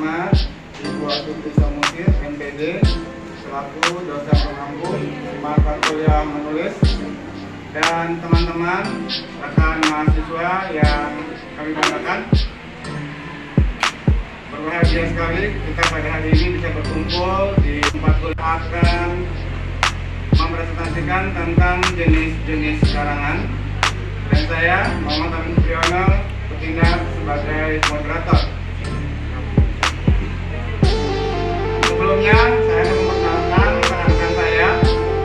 Muhammad Ibu Astuti Samudin MPD selaku dosen pengampu mata kuliah menulis, dan teman-teman rekan mahasiswa yang kami banggakan. Berbahagia sekali kita pada hari ini bisa berkumpul di tempat kuliah akan mempresentasikan tentang jenis-jenis karangan, dan saya Muhammad Amin Priyono bertindak sebagai moderator. Sebelumnya saya akan memperkenalkan rekan-rekan saya.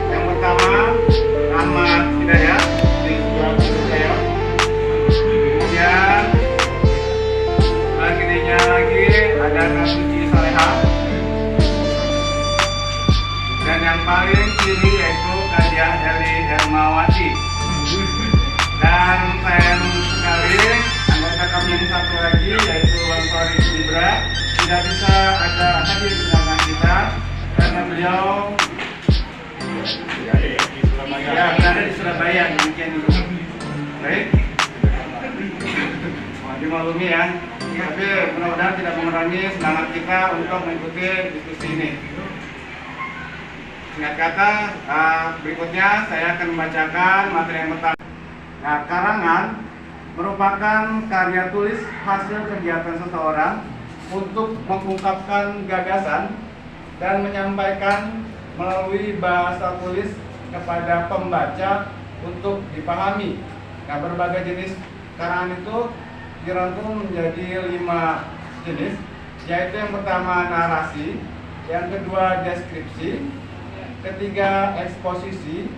Yang pertama Ahmad Hidayat di sebelah kiri saya. Kemudian sebelah kirinya lagi ada Kak Suci Saleha. Dan yang paling kiri yaitu Kak Diah Eli Hermawati. Dan sayang sekali anggota kami yang satu lagi yaitu Ansori Libra tidak bisa ada hadir di tengah kita karena beliau berada di Surabaya demikian itu. Baik, dimaklumi ya, tapi mudah-mudahan tidak mengurangi semangat kita untuk mengikuti diskusi ini. Singkat kata, berikutnya saya akan membacakan materi yang pertama. Nah, karangan merupakan karya tulis hasil kegiatan seseorang untuk mengungkapkan gagasan dan menyampaikan melalui bahasa tulis kepada pembaca untuk dipahami. Nah, berbagai jenis karangan itu dirangkum menjadi 5 jenis, yaitu yang pertama narasi, yang kedua deskripsi, ketiga eksposisi,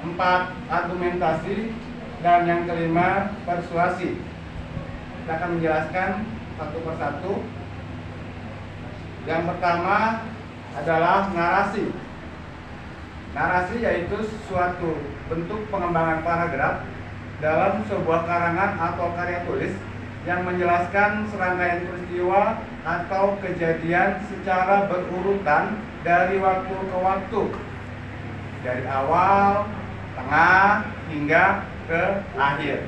4 argumentasi, dan yang kelima persuasi. Kita akan menjelaskan satu persatu. Yang pertama adalah narasi. Narasi yaitu suatu bentuk pengembangan paragraf dalam sebuah karangan atau karya tulis yang menjelaskan serangkaian peristiwa atau kejadian secara berurutan dari waktu ke waktu, dari awal, tengah, hingga ke akhir.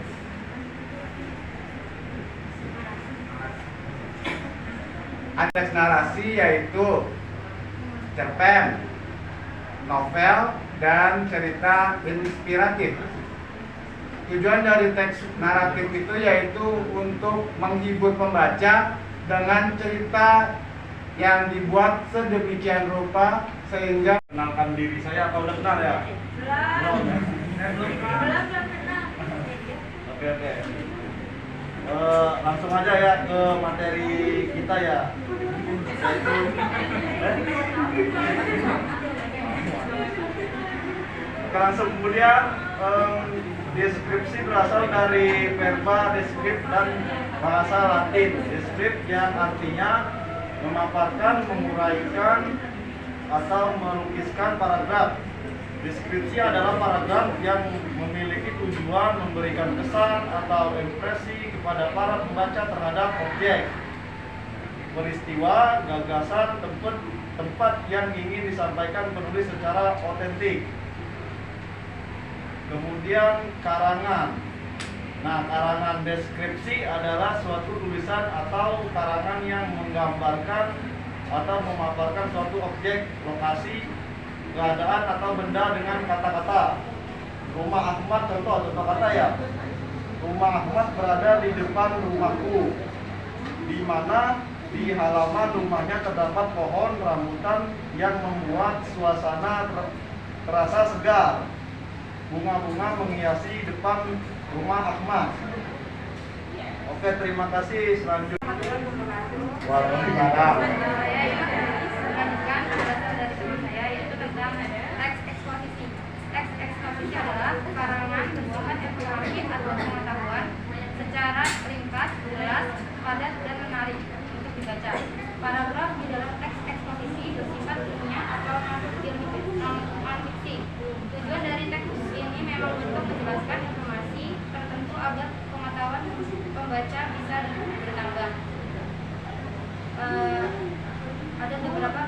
Ada teks narasi yaitu cerpen, novel, dan cerita inspiratif. Tujuan dari teks naratif itu yaitu untuk menghibur pembaca dengan cerita yang dibuat sedemikian rupa sehingga kenalkan diri saya. Apa udah kenal ya? Belum. Oke. Langsung aja ya ke materi kita ya. Yaitu langsung kemudian deskripsi berasal dari verba descript dan bahasa Latin. Descript yang artinya memaparkan, menguraikan, atau melukiskan paragraf. Deskripsi adalah paragraf yang memiliki tujuan memberikan kesan atau impresi kepada para pembaca terhadap objek, peristiwa, gagasan, tempat yang ingin disampaikan penulis secara otentik. Kemudian karangan. Nah, karangan deskripsi adalah suatu tulisan atau karangan yang menggambarkan atau memaparkan suatu objek, lokasi, keadaan atau benda dengan kata-kata. Rumah Ahmad, contoh kata ya. Rumah Ahmad berada di depan rumahku, di mana di halaman rumahnya terdapat pohon rambutan yang membuat suasana terasa segar. Bunga-bunga menghiasi depan rumah Ahmad. Oke, terima kasih. Selanjutnya. Waalaikumsalam. Adalah karangan berbahan informasi atau pengetahuan secara ringkas, jelas, padat, dan menarik untuk dibaca. Paragraf di dalam teks eksposisi bersifat ilmiah atau non-fiksi. Tujuan dari teks ini memang untuk menjelaskan informasi tertentu agar pengetahuan pembaca bisa bertambah. Ada beberapa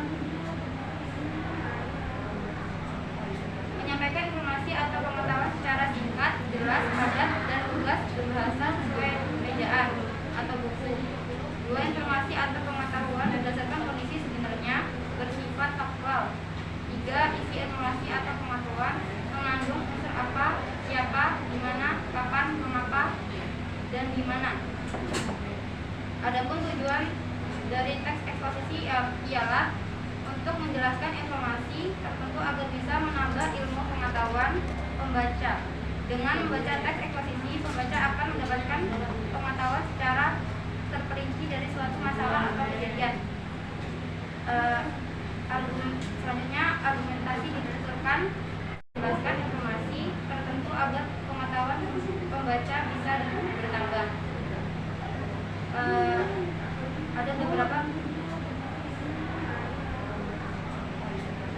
menyampaikan informasi atau pengetahuan secara singkat, jelas, padat, dan lugas berbahasa sesuai ejaan atau buku. Dua, informasi atau pengetahuan adalah di mana. Adapun tujuan dari teks eksposisi ialah untuk menjelaskan informasi tertentu agar bisa menambah ilmu pengetahuan pembaca. Dengan membaca teks eksposisi, pembaca akan mendapatkan pengetahuan secara terperinci dari suatu masalah atau kejadian. Selanjutnya, argumentasi dituturkan menjelaskan informasi tertentu agar pengetahuan pembaca bisa bertambah. Ada beberapa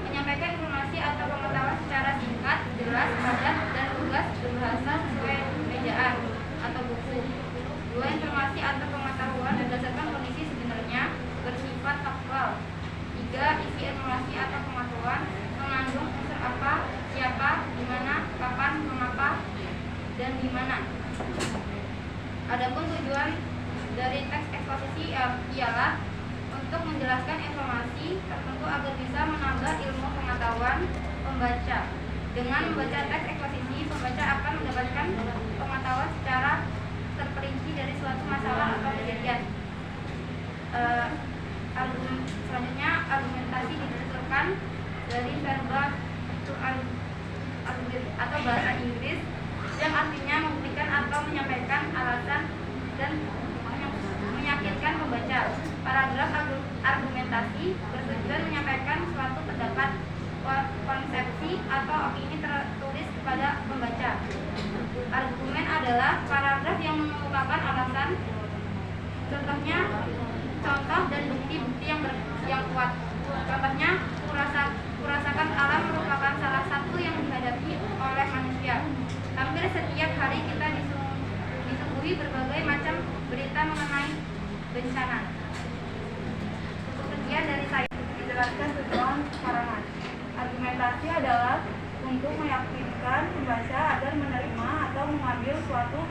menyampaikan informasi atau pengetahuan secara singkat, jelas, padat, dan lugas berbahasa sesuai ejaan atau buku. Dua, informasi atau pengetahuan berdasarkan kondisi sebenarnya bersifat faktual. Tiga, isi informasi atau pengetahuan mengandung unsur apa, siapa, di mana, kapan, mengapa, dan di mana. Adapun tujuan dari teks eksposisi ialah untuk menjelaskan informasi tertentu agar bisa menambah ilmu pengetahuan pembaca. Dengan membaca teks eksposisi, pembaca akan mendapatkan pengetahuan secara terperinci dari suatu masalah atau kejadian. Selanjutnya, argumentasi dituturkan dari verba to atau bahasa Inggris yang artinya memberikan atau menyampaikan alasan dan meyakinkan pembaca. Paragraf argumentasi bertujuan menyampaikan suatu pendapat, konsepsi, atau opini tertulis kepada pembaca. Argumen adalah paragraf yang mengemukakan alasan, contoh dan bukti-bukti yang kuat. Contohnya, kurasakan alam merupakan salah satu yang dihadapi oleh manusia. Hampir setiap hari kita disuguhi berbagai macam berita mengenai bencana. Sekian dari saya. Dijelaskan tujuan karangan. Argumentasi adalah untuk meyakinkan pembaca agar menerima atau mengambil suatu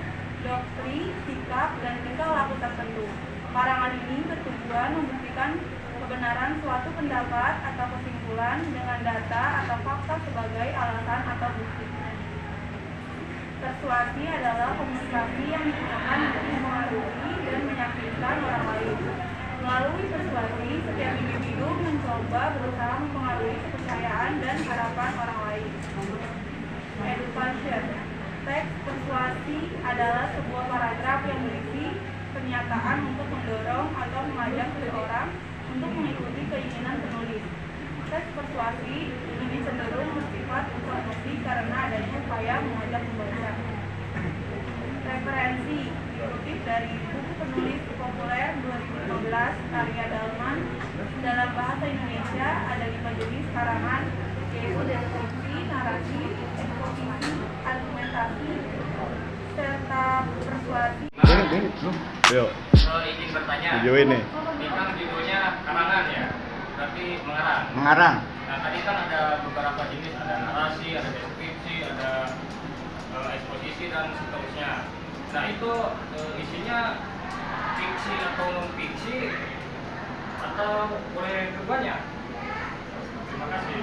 doktrin, sikap, dan tingkah laku tertentu. Karangan ini bertujuan membuktikan kebenaran suatu pendapat atau kesimpulan dengan data atau fakta sebagai alasan atau bukti. Persuasi adalah komunikasi yang digunakan untuk mempengaruhi dan meyakinkan orang lain. Melalui persuasi, setiap individu mencoba berusaha mempengaruhi kepercayaan dan harapan orang lain. Education. Teks persuasi adalah sebuah paragraf yang berisi pernyataan untuk mendorong atau mengajak seseorang untuk mengikuti keinginan penulis. Teks persuasi ini cenderung bersifat informasi karena adanya upaya mengajak membaca. Referensi dikutip dari buku penulis populer 2015 karya Dalman. Dalam bahasa Indonesia ada 5 jenis karangan, yaitu deskripsi, narasi, eksposisi, argumentasi, serta persuasi. Yuk, Izin bertanya. video ini. Ini kan judulnya karangan ya, berarti mengarang. Mengarang. Nah tadi kan ada beberapa jenis, ada narasi, ada deskripsi, ada eksposisi dan seterusnya. Nah itu isinya fiksi atau non fiksi atau boleh keduanya? Terima kasih.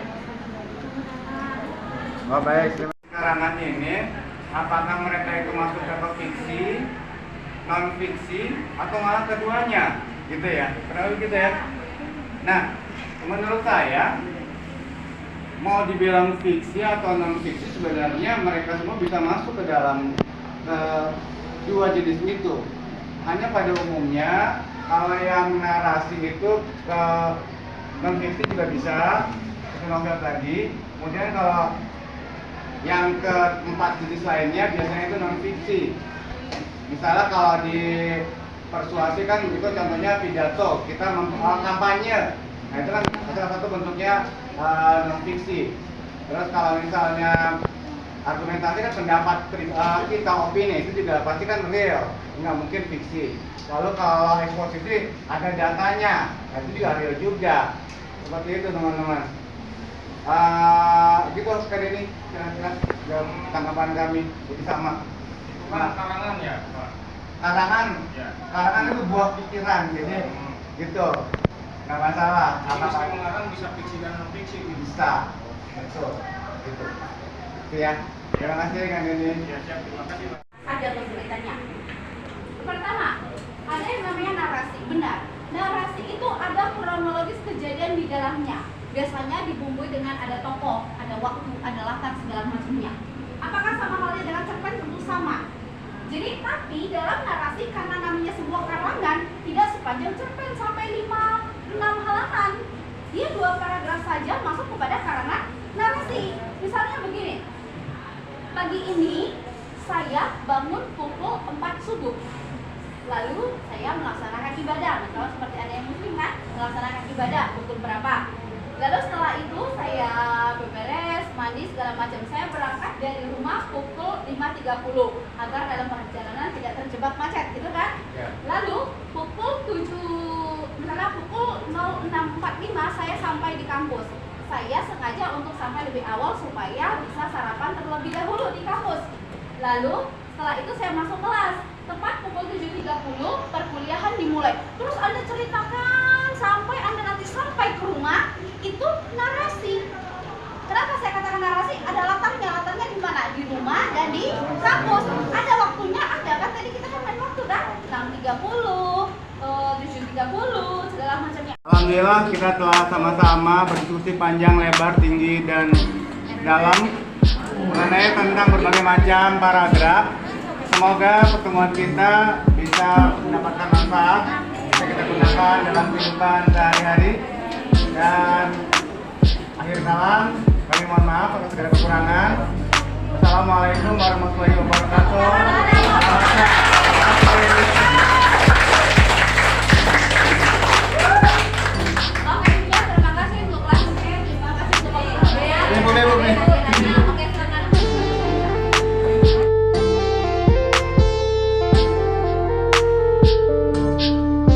Oh baik. Karangan ini apakah mereka itu masuk ke fiksi, non fiksi, atau malah keduanya, gitu ya? Kenapa gitu ya? Nah, menurut saya mau dibilang fiksi atau non fiksi sebenarnya mereka semua bisa masuk ke dalam dua jenis itu. Hanya pada umumnya kalau yang narasi itu ke non fiksi juga bisa, seperti novel tadi. Kemudian kalau yang keempat jenis lainnya biasanya itu non fiksi. Misalnya kalau di persuasi kan itu contohnya pidato, kita kampanye. Nah itu kan salah satu bentuknya non fiksi. Terus kalau misalnya argumentasi kan pendapat kita, opini, itu juga pasti kan real, nggak mungkin fiksi. Lalu kalau eksposisi ada datanya, nah itu juga real juga. Seperti itu teman-teman. Gitu sekali ini kira-kira tanggapan kami, jadi sama. Bukan karangan ya, Pak? Karangan, Ya. karangan itu buah pikiran, jadi gitu, nggak masalah. Jadi bisa mengarang bisa fiksi dan non fiksi. Bisa, betul, gitu. Itu ya. Terima kasih Kang Denny. Ya siap, terima kasih Pak. Ada beritanya. biasanya dibumbui dengan ada tokoh, ada waktu, ada latar segala macamnya. Apakah sama halnya dengan cerpen? Tentu sama. Jadi tapi dalam narasi karena namanya sebuah karangan tidak sepanjang cerpen sampai 5-6 halaman. Dia 2 paragraf saja masuk kepada karangan narasi. Misalnya begini. Pagi ini saya bangun pukul 4 subuh. Lalu saya melaksanakan ibadah. Nah, kalau seperti ada yang muslim kan, melaksanakan ibadah pukul berapa? Lalu setelah itu saya beberes, mandi segala macam. Saya berangkat dari rumah pukul 5.30 agar dalam perjalanan tidak terjebak macet, gitu kan? Ya. Lalu pukul 7, misalnya pukul 06.45 saya sampai di kampus. Saya sengaja untuk sampai lebih awal supaya bisa sarapan terlebih dahulu di kampus. Lalu setelah itu saya masuk kelas. Tepat pukul 7.30 perkuliahan dimulai. Terus Anda ceritakan sampai Anda nanti sampai ke rumah, itu narasi. Kenapa saya katakan narasi? Ada latarnya. Latarnya di mana? Di rumah dan di kampus. Ada waktunya, ada kan tadi kita kan main waktu kan? 6.30, 7.30, segala macamnya. Alhamdulillah kita telah sama-sama berdiskusi panjang, lebar, tinggi, dan dalam mengenai tentang berbagai macam paragraf. Semoga pertemuan kita bisa mendapatkan manfaat, bisa kita gunakan dalam kehidupan sehari-hari. Dan akhir kalam, kami mohon maaf atas segala kekurangan. Wassalamualaikum warahmatullahi wabarakatuh. Oke, terima kasih untuk kelasnya. Terima kasih untuk waktunya. Boleh.